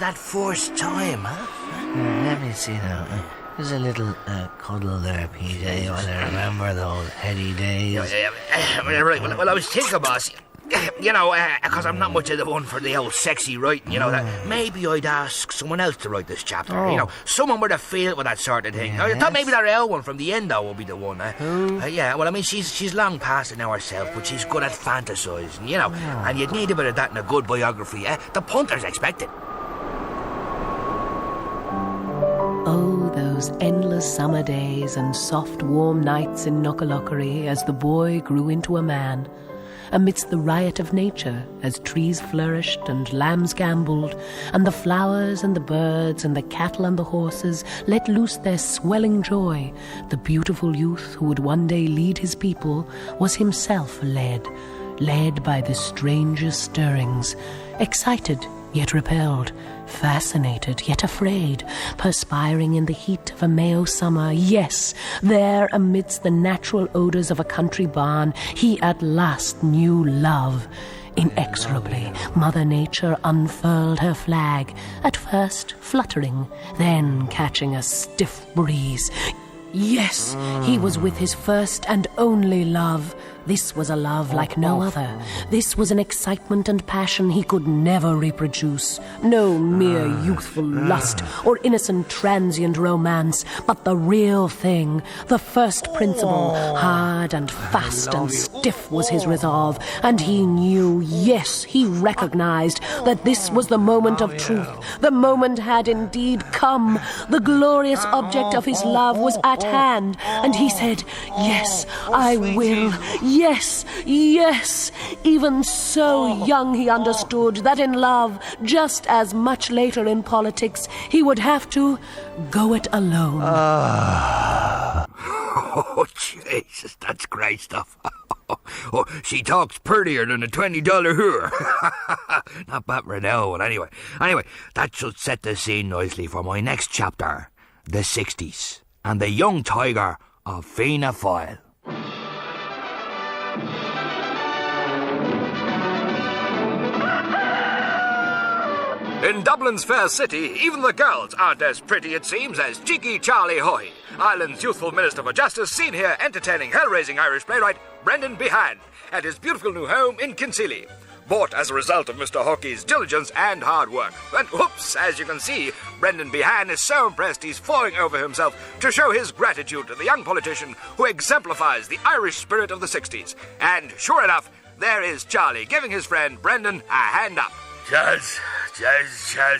that first time, huh? Let me see now. There's a little cuddle there, PJ. While I remember those heady days. Right, well, I was thinking, boss, you know, because I'm not much of the one for the old sexy writing, you know, that maybe I'd ask someone else to write this chapter, you know, someone with a feel with that sort of thing. I thought maybe that real one from the end, though, would be the one. Yeah, well, I mean, she's long past it now herself, but she's good at fantasising, you know, and you'd need a bit of that in a good biography. The punters expect it. Oh, those endless summer days and soft, warm nights in Knockalockery as the boy grew into a man. Amidst the riot of nature, as trees flourished and lambs gambolled, and the flowers and the birds and the cattle and the horses let loose their swelling joy, the beautiful youth who would one day lead his people was himself led by the strangest stirrings, excited yet repelled, fascinated yet afraid, perspiring in the heat of a Mayo summer. Yes, there amidst the natural odours of a country barn, he at last knew love. Inexorably, Mother Nature unfurled her flag, at first fluttering, then catching a stiff breeze. Yes, he was with his first and only love. This was a love like no other. This was an excitement and passion he could never reproduce. No mere youthful lust or innocent transient romance, but the real thing, the first principle. Hard and fast and stiff was his resolve, and he knew, yes, he recognized that this was the moment of truth. The moment had indeed come. The glorious object of his love was at hand, and he said, yes, I will. Yes, yes. Even so young he understood that in love, just as much later in politics, he would have to go it alone. Oh, Jesus, that's great stuff. Oh, she talks prettier than a $20 whore. Not bad for now one, anyway. Anyway, that should set the scene nicely for my next chapter, the 60s, and the young tiger of Fianna Fáil. In Dublin's fair city, even the girls aren't as pretty, it seems, as cheeky Charlie Hoy, Ireland's youthful Minister for Justice, seen here entertaining hell-raising Irish playwright Brendan Behan at his beautiful new home in Kinsale. Bought as a result of Mr. Hockey's diligence and hard work. And whoops, as you can see, Brendan Behan is so impressed he's falling over himself to show his gratitude to the young politician who exemplifies the Irish spirit of the 60s. And sure enough, there is Charlie giving his friend Brendan a hand up. Charles,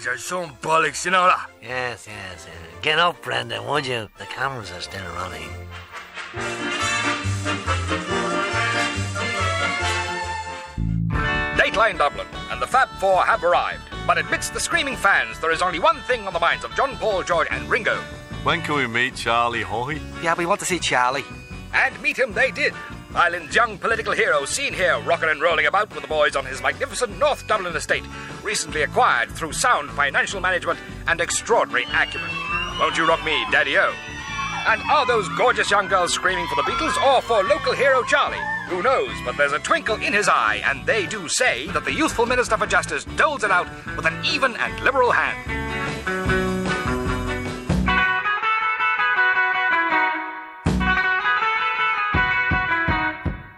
you're some bollocks, you know that? Yes. Get up, Brendan, would you? The cameras are still running. Dateline Dublin and the Fab Four have arrived. But amidst the screaming fans, there is only one thing on the minds of John, Paul, George and Ringo. When can we meet Charlie Hoy? Yeah, we want to see Charlie. And meet him they did. Ireland's young political hero seen here rocking and rolling about with the boys on his magnificent North Dublin estate, recently acquired through sound financial management and extraordinary acumen. Won't you rock me, Daddy-O? And are those gorgeous young girls screaming for the Beatles or for local hero Charlie? Who knows, but there's a twinkle in his eye, and they do say that the youthful Minister for Justice doles it out with an even and liberal hand.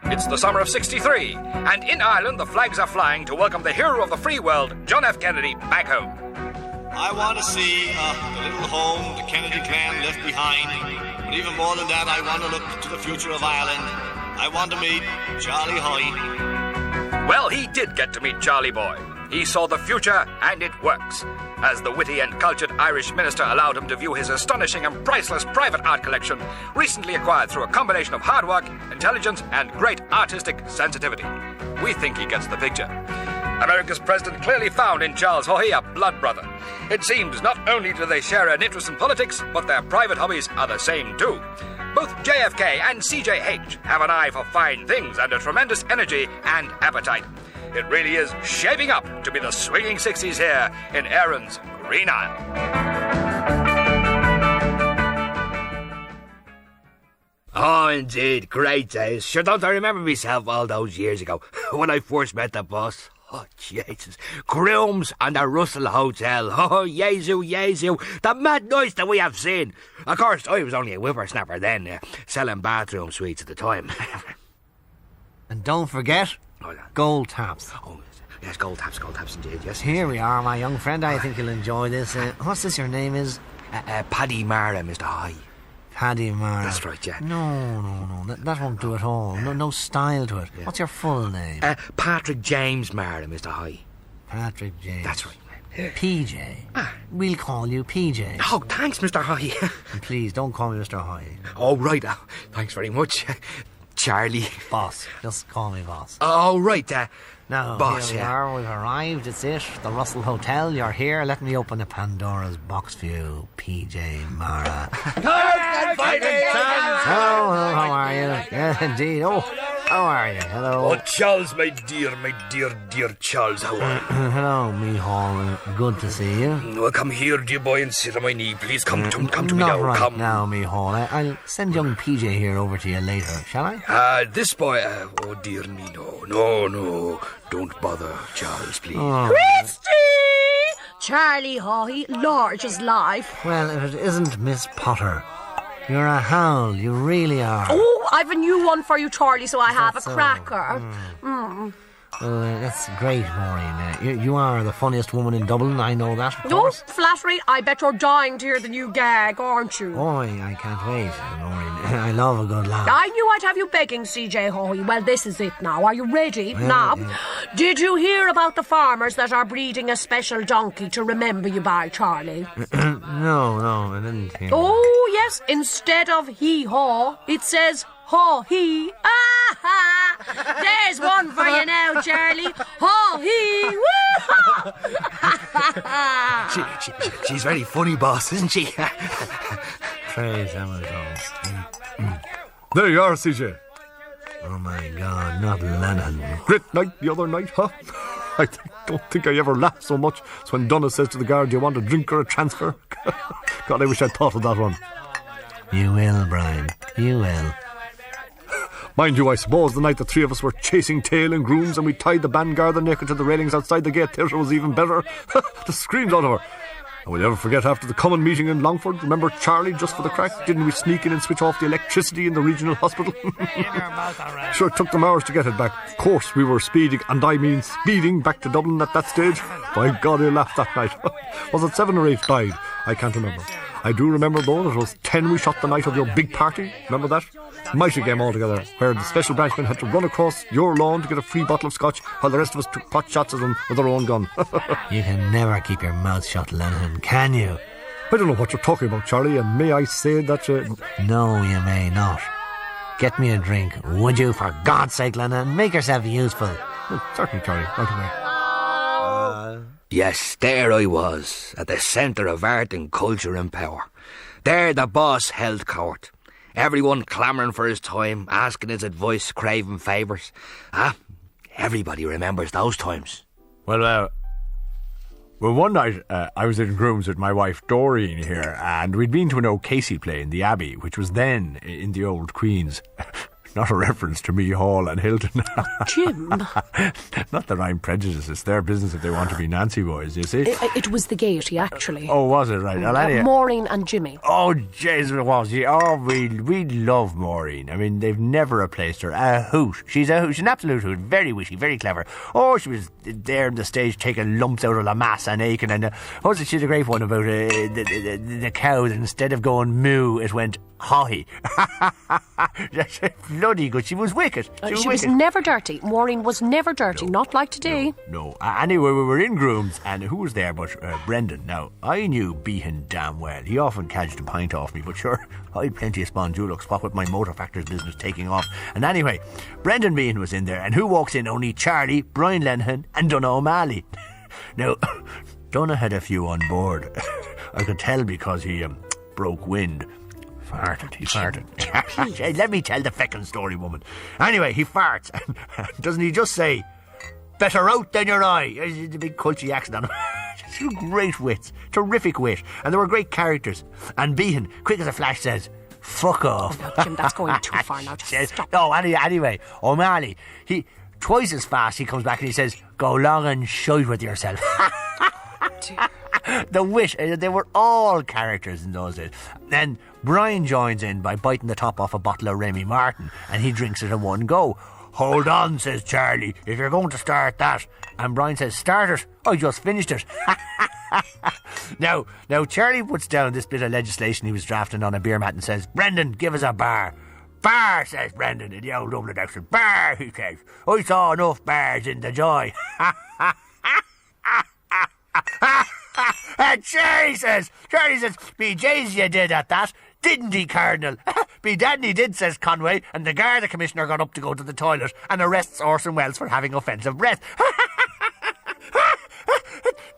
It's the summer of '63, and in Ireland the flags are flying to welcome the hero of the free world, John F. Kennedy, back home. I want to see the little home the Kennedy clan left behind. But even more than that, I want to look to the future of Ireland. I want to meet Charlie Hoy. Well, he did get to meet Charlie Boy. He saw the future, and it works. As the witty and cultured Irish minister allowed him to view his astonishing and priceless private art collection, recently acquired through a combination of hard work, intelligence, and great artistic sensitivity. We think he gets the picture. America's president clearly found in Charles Hoy a blood brother. It seems not only do they share an interest in politics, but their private hobbies are the same too. Both JFK and CJH have an eye for fine things and a tremendous energy and appetite. It really is shaping up to be the swinging 60s here in Erin's Green Isle. Oh, indeed, great days. Sure, don't I remember myself all those years ago when I first met the boss? Oh, Jesus. Grooms and the Russell Hotel. Oh, Jesu. The mad nights that we have seen. Of course, I was only a whippersnapper then, selling bathroom suites at the time. And don't forget, gold taps. Oh, yes, gold taps indeed, yes. Here we are, my young friend. I think you'll enjoy this. What's this your name is? Paddy Mara, Mr. High. Paddy Mara. That's right, yeah. No. That won't do at all. No style to it. Yeah. What's your full name? Patrick James Mara, Mr. High. Patrick James. That's right. PJ. We'll call you PJ. Oh, thanks, Mr. High. And please, don't call me Mr. High. Oh, right. Thanks very much. Charlie. Boss. Just call me boss. Oh, right. Now, boss, here we are. We've arrived. It's it. The Russell Hotel. You're here. Let me open the Pandora's box for you, PJ Mara. Hello, how are you? Yeah, indeed. Oh, how are you? Hello. Oh, Charles, my dear Charles, how are you? Hello, Micheál. Good to see you. Well, come here, dear boy, and sit on my knee. Please come to me Not now. right Come now, Micheál. I'll send young PJ here over to you later, shall I? This boy, oh dear me, no. Don't bother, Charles, please. Oh. Christy! Charlie Haughey, large as life. Well, if it isn't Miss Potter, you're a howl. You really are. Oh, I've a new one for you, Charlie, so I have That's a so. cracker. Well, that's great, Maureen. You are the funniest woman in Dublin, I know that, of Oh, course. flattery. I bet you're dying to hear the new gag, aren't you? Oh, I can't wait, Maureen. I love a good laugh. I knew I'd have you begging, CJ Haughey. Well, this is it now. Are you ready? Now, did you hear about the farmers that are breeding a special donkey to remember you by, Charlie? No, I didn't hear. Oh, yes. Instead of hee-haw, it says haw-hee. Ah-ha! There's one for you now, Charlie. Haw-hee. Woo-ha! She's very funny, boss, isn't she? Praise Amazon. There you are, CJ. Oh my God, not Lennon. Great night the other night, huh? I don't think I ever laughed so much as when Donna says to the guard, do you want a drink or a transfer? God, I wish I'd thought of that one. You will, Brian. You will. Mind you, I suppose the night the three of us were chasing tail and grooms and we tied the band guard naked to the railings outside the gate theatre was even better. The screams out of her. And we'll never forget after the common meeting in Longford. Remember Charlie, just for the crack? Didn't we sneak in and switch off the electricity in the regional hospital? Sure, it took them hours to get it back. Of course, we were speeding, and I mean speeding, back to Dublin at that stage. By God, I laughed that night. Was it 7 or 8 died? I can't remember. I do remember, though, that it was 10 we shot the night of your big party. Remember that? Mighty game altogether, where the special branchman had to run across your lawn to get a free bottle of scotch, while the rest of us took pot shots at them with our own gun. You can never keep your mouth shut, Lennon, can you? I don't know what you're talking about, Charlie, and may I say that... No, you may not. Get me a drink, would you, for God's sake, Lennon? Make yourself useful. Certainly, Charlie, right away. Yes, there I was, at the centre of art and culture and power. There the boss held court. Everyone clamouring for his time, asking his advice, craving favours. Everybody remembers those times. Well, one night I was in Grooms with my wife Doreen here, and we'd been to an O'Casey play in the Abbey, which was then in the old Queen's. Not a reference to me, Hall and Hilton. Jim. Not that I'm prejudiced. It's their business if they want to be Nancy boys, you see. It was the Gaiety, actually. Oh, was it? Right. Well, anyway. Maureen and Jimmy. Oh, jeez, it was. Oh, we love Maureen. I mean, they've never replaced her. A hoot. She's a hoot. She's an absolute hoot. Very witty, very clever. Oh, she was there on the stage taking lumps out of La Masse and Aiken. And she's a great one about the cow. That instead of going moo, it went haughey. Bloody good. She was wicked. She was never dirty. Maureen was never dirty. Not like today. No. Anyway, we were in Grooms, and who was there but Brendan? Now, I knew Behan damn well. He often cadged a pint off me, but sure, I had plenty of spondulux, what with my motor factors business taking off. And anyway, Brendan Behan was in there, and who walks in? Only Charlie, Brian Lenihan, and Donagh O'Malley. Now, Donagh had a few on board. I could tell because he broke wind. He farted. Hey, let me tell the feckin' story, woman. Anyway, he farts. Doesn't he just say, better out than your eye? The big culty accent on him. Just great wits. Terrific wit. And there were great characters. And Behan, quick as a flash, says, fuck off. Oh, no, Jim, that's going too far now. Just stop. No, anyway, O'Malley, twice as fast, he comes back and he says, "Go long and shite with yourself." The Wit, they were all characters in those days. Then Brian joins in by biting the top off a bottle of Remy Martin, and he drinks it in one go. "Hold on," says Charlie, "if you're going to start that." And Brian says, "Start it, I just finished it." Now Charlie puts down this bit of legislation he was drafting on a beer mat and says, "Brendan, give us a bar." "Bar," says Brendan in the old Dublin accent. "Bar," he says. "I saw enough bars in the joy." And Gerry says, "Be Jays, you did at that, didn't he, Cardinal?" "Be damned he did," says Conway, and the Garda Commissioner got up to go to the toilet and arrests Orson Welles for having offensive breath.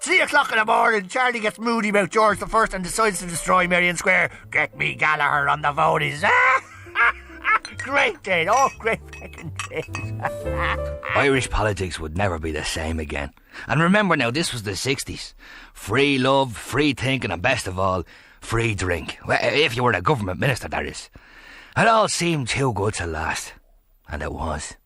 3 o'clock in the morning, Charlie gets moody about George the First and decides to destroy Merrion Square. "Get me Gallagher on the phone," he says. Great day, great fucking days. Irish politics would never be the same again. And remember now, this was the 60s. Free love, free thinking, and best of all, free drink. Well, if you were a government minister, that is. It all seemed too good to last. And it was.